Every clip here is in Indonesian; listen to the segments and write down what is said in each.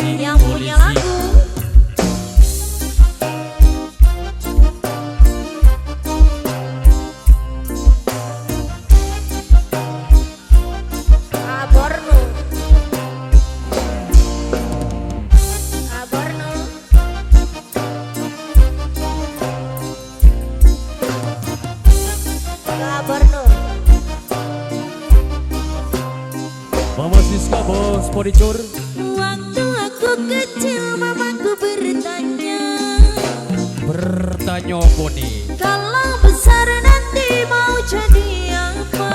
yang punya lagu. Aborno, Aborno, Aborno. Mama Siska bos Podicur. Waktu aku kecil mamaku Bertanya Poni. kalau besar nanti mau jadi apa?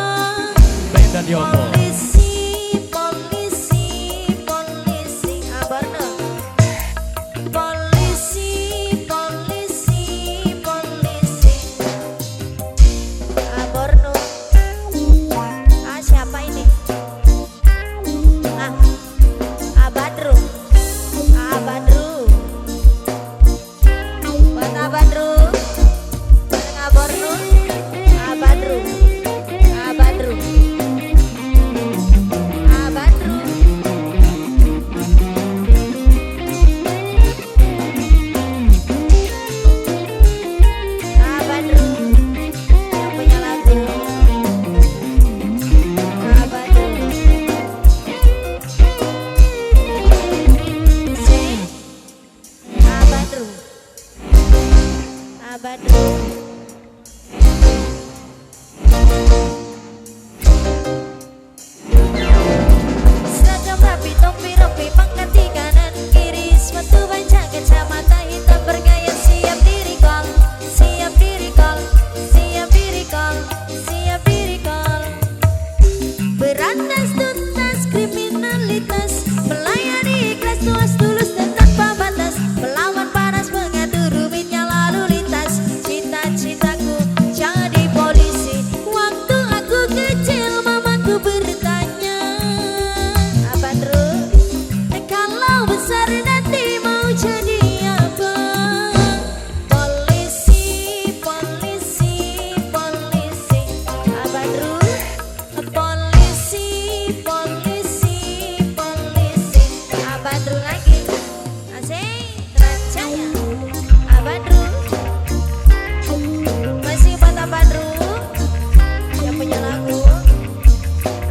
Beda diopo. Polisi, polisi, polisi. Aborno. Polisi, polisi, polisi. Aborno. Ah, siapa ini? Ah, Abadru. Abadru. Buat Abadru. Aborno. Abadru. Abadru. Abadru. Abadru. Yang punya lagu. Abadru. Abadru. Abadru. Seragam rapi, topi rompi, pangkat di kanan kiri, sepatu baja, kacamata hitam bergaya, siap diri kol, siap diri kol, siap diri kol, siap diri kol. Berantas tuntas kriminalitas, melayani ikhlas tuas tulus dan tanpa batas, melawan panas mengatur rumitnya lalu lintas. Cita-citaku jadi polisi. Waktu aku kecil mamaku bertanya, apa terus? Kalau besar nanti mau jadi apa? Polisi, polisi, polisi. Apa terus? Polisi, polisi, polisi. Apa terus lagi? Asik, teracanya. Apa terus? Masih buat apa terus? Yang punya lagu.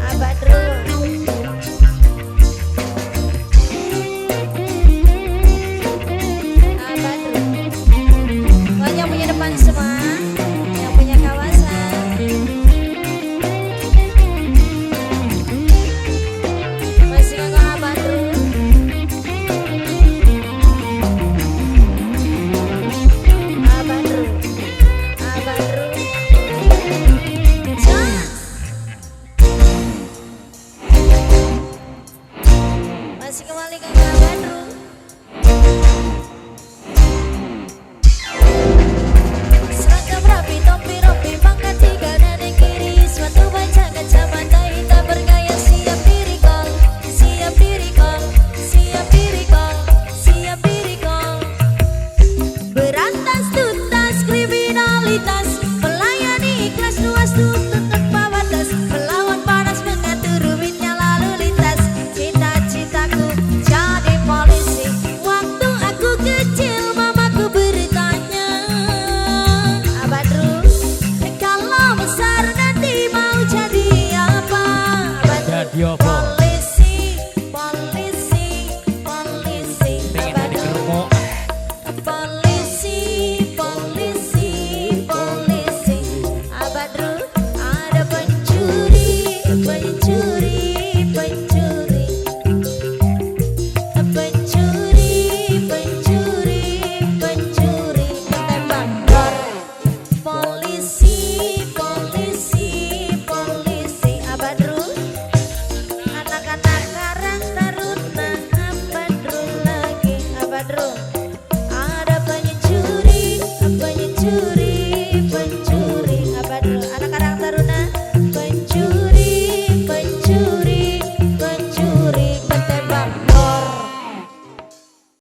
Apa terus? Apa terus? Buat yang punya depan semua, yang punya kawasan. Masih nggak apa terus? Apa terus? Apa terus? Cak. Masih kembali ke Abadru.